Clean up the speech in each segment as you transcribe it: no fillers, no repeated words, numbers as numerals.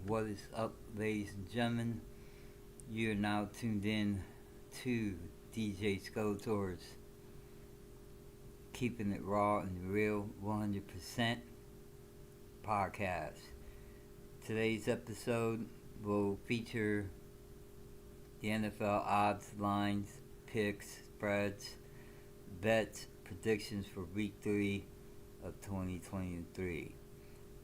What is up, ladies and gentlemen? You're now tuned in to DJ Skeletor's Keeping It Raw and Real 100% podcast. Today's episode will feature the NFL odds, lines, picks, spreads, bets, predictions for Week 3 of 2023.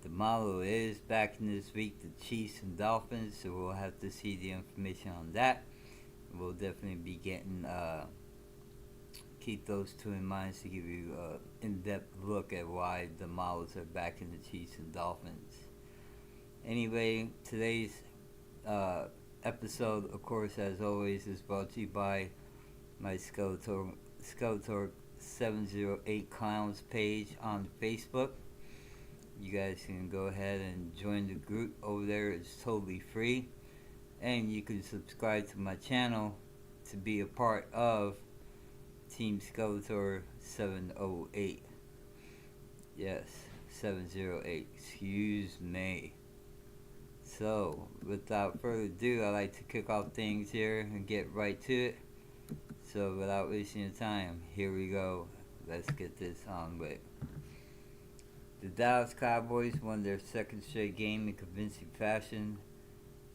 The model is back in this week, the Chiefs and Dolphins, so we'll have to see the information on that. We'll definitely be getting, keep those two in mind to give you an in-depth look at why the models are back in the Chiefs and Dolphins. Anyway, today's episode, of course, as always, is brought to you by my Skeletor 708 Clowns page on Facebook. You guys can go ahead and join the group over there. It's totally free. And you can subscribe to my channel to be a part of Team Skeletor 708. Yes, 708. Excuse me. So, without further ado, I like to kick off things here and get right to it. So, without wasting your time, here we go. Let's get this on with. The Dallas Cowboys won their second straight game in convincing fashion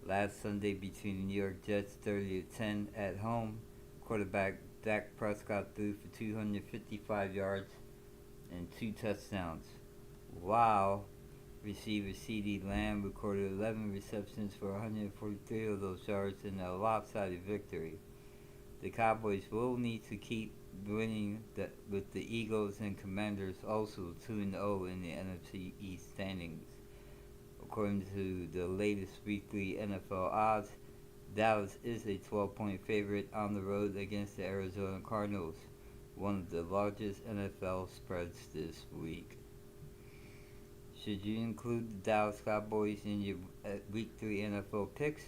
last Sunday between the New York Jets 30-10 at home. Quarterback Dak Prescott threw for 255 yards and 2 touchdowns, while receiver CeeDee Lamb recorded 11 receptions for 143 of those yards in a lopsided victory. The Cowboys will need to keep winning with the Eagles and Commanders also 2-0 in the NFC East standings. According to the latest weekly NFL odds, Dallas is a 12-point favorite on the road against the Arizona Cardinals, one of the largest NFL spreads this week. Should you include the Dallas Cowboys in your Week 3 NFL picks,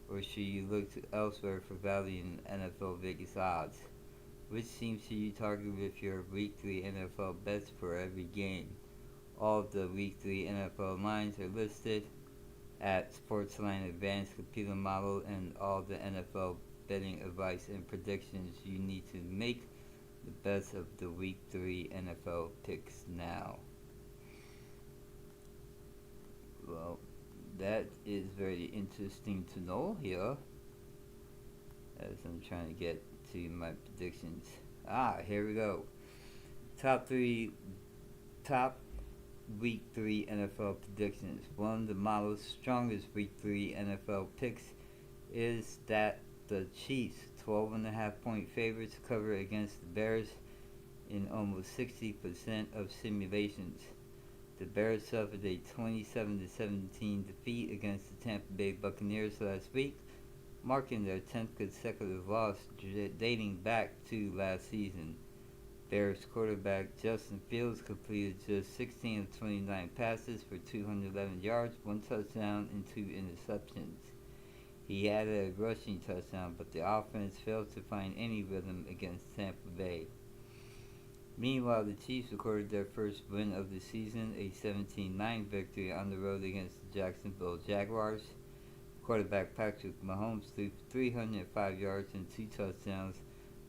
or should you look elsewhere for value in NFL Vegas odds? Which teams should you target with your Week 3 NFL bets for every game? All of the Week 3 NFL lines are listed at Sportsline Advanced Computer Model, and all the NFL betting advice and predictions you need to make the best of the Week 3 NFL picks now. Well, that is very interesting to know here, as I'm trying to get to my predictions. Here we go. Top Week 3 NFL predictions. One of the model's strongest Week 3 NFL picks is that the Chiefs, 12.5-point favorites, cover against the Bears in almost 60% of simulations. The Bears suffered a 27-17 defeat against the Tampa Bay Buccaneers last week, marking their 10th consecutive loss dating back to last season. Bears quarterback Justin Fields completed just 16 of 29 passes for 211 yards, 1 touchdown, and 2 interceptions. He added a rushing touchdown, but the offense failed to find any rhythm against Tampa Bay. Meanwhile, the Chiefs recorded their first win of the season, a 17-9 victory on the road against the Jacksonville Jaguars. Quarterback Patrick Mahomes threw for 305 yards and 2 touchdowns,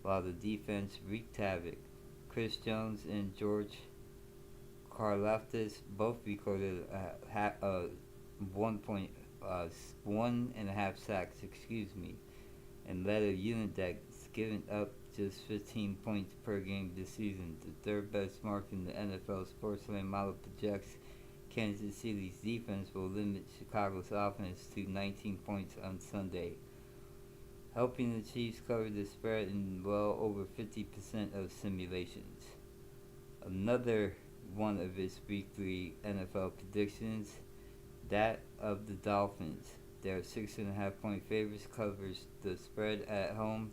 while the defense wreaked havoc. Chris Jones and George Karlaftis both recorded 1.5 sacks, and led a unit that's given up just 15 points per game this season. The third best mark in the NFL Sportsline model projects Kansas City's defense will limit Chicago's offense to 19 points on Sunday, helping the Chiefs cover the spread in well over 50% of simulations. Another one of its Week 3 NFL predictions, that of the Dolphins. Their 6.5-point favorites covers the spread at home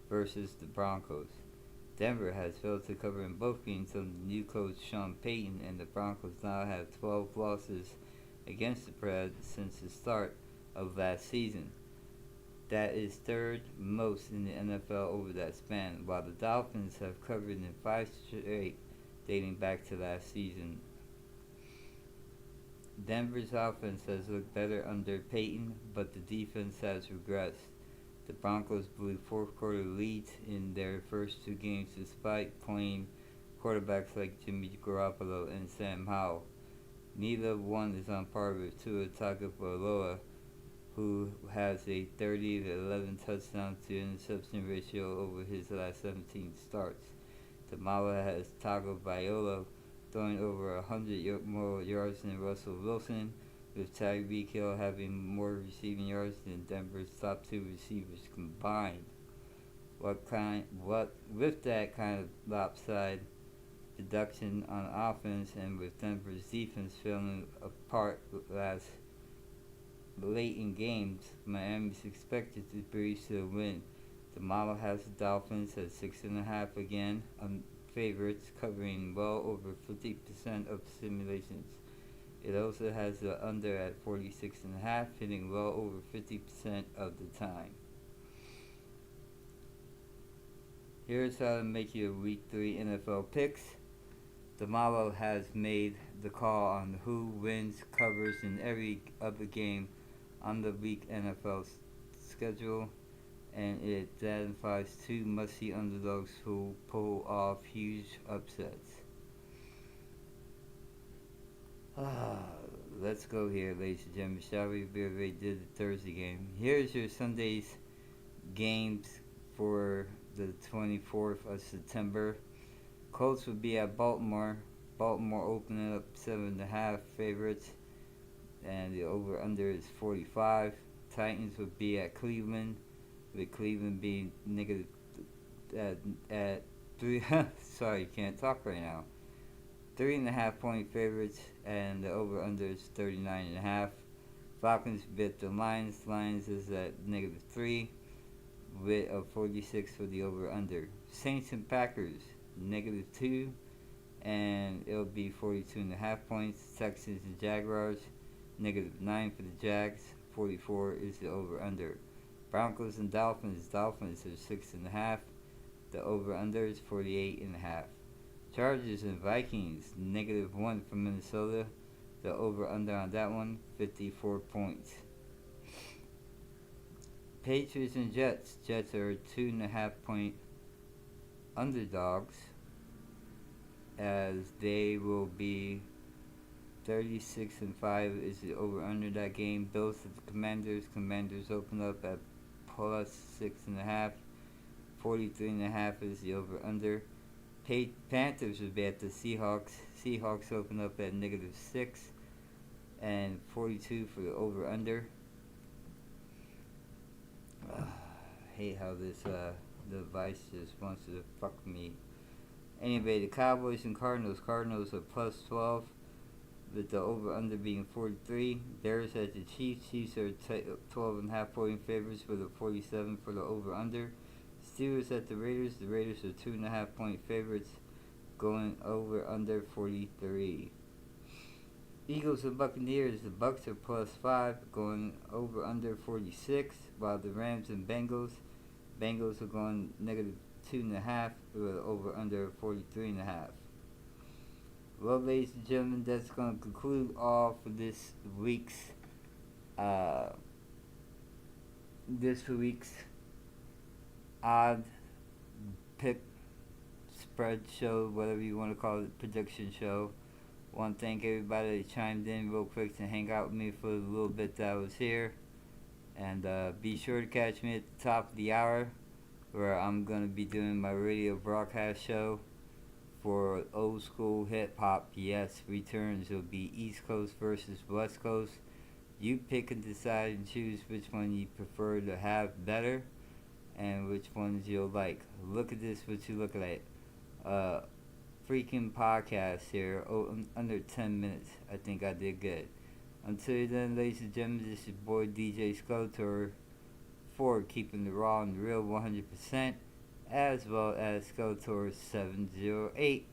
versus the Broncos. Denver has failed to cover in both games under new coach Sean Payton, and the Broncos now have 12 losses against the spread since the start of last season. That is third most in the NFL over that span, while the Dolphins have covered in 5 straight dating back to last season. Denver's offense has looked better under Peyton, but the defense has regressed. The Broncos blew fourth quarter leads in their first two games despite playing quarterbacks like Jimmy Garoppolo and Sam Howell. Neither one is on par with Tua Tagovailoa, who has a 30 to 11 touchdown to interception ratio over his last 17 starts. The Mala has Tagovailoa throwing over 100 more yards than Russell Wilson, with Tyreek Hill having more receiving yards than Denver's top two receivers combined. What with that kind of lopsided production on offense and with Denver's defense falling apart last late in games, Miami's expected to breeze to a win. The model has the Dolphins at 6.5 again, favorites covering well over 50% of simulations. It also has the under at 46.5, hitting well over 50% of the time. Here's how to make your Week 3 NFL picks. The model has made the call on who wins, covers in every other game on the week NFL schedule, and it identifies two must-see underdogs who pull off huge upsets. Let's go here, ladies and gentlemen, shall we? We already did the Thursday game. Here's your Sunday's games for the 24th of September. Colts would be at Baltimore. Baltimore opening up 7.5 favorites, and the over/under is 45. Titans would be at Cleveland, with Cleveland being negative at 3. Sorry, can't talk right now. 3.5 point favorites, and the over/under is 39.5. Falcons beat the Lions. Lions is at -3, with a 46 for the over/under. Saints and Packers -2, and it'll be 42.5 points. Texans and Jaguars -9 for the Jags. 44 is the over/under. Broncos and Dolphins. Dolphins are 6.5. The over/under is 48.5. Chargers and Vikings -1 for Minnesota. The over/under on that one 54 points. Patriots and Jets. Jets are 2.5 point underdogs, as they will be 36.5 is the over/under that game. Bills to the Commanders. Commanders open up at plus 6.5. 43.5 is the over/under. Panthers would be at the Seahawks. Seahawks open up at -6 and 42 for the over/under. Hate how this device just wants to fuck me. Anyway, the Cowboys and Cardinals. Cardinals are plus 12, with the over/under being 43. Bears at the Chiefs. Chiefs are 12.5 point favorites with a 47 for the over/under. Steelers at the Raiders. The Raiders are 2.5 point favorites, going over/under 43. Eagles and Buccaneers. The Bucks are plus 5, going over/under 46, while the Rams and Bengals. Bengals are going -2.5 with over/under 43.5. Well, ladies and gentlemen, that's going to conclude all for this week's odd pick spread show, whatever you want to call it, prediction show. Want to thank everybody that chimed in real quick to hang out with me for the little bit that I was here. And be sure to catch me at the top of the hour, where I'm going to be doing my radio broadcast show for old school hip hop. Yes, returns. It'll be East Coast versus West Coast. You pick and decide and choose which one you prefer to have better and which ones you'll like. Look at this, what you looking at. Freaking podcast here. Under 10 minutes. I think I did good. Until then, ladies and gentlemen, this is your boy DJ Skeletor for keeping the raw and real 100%, as well as Skeletor 708.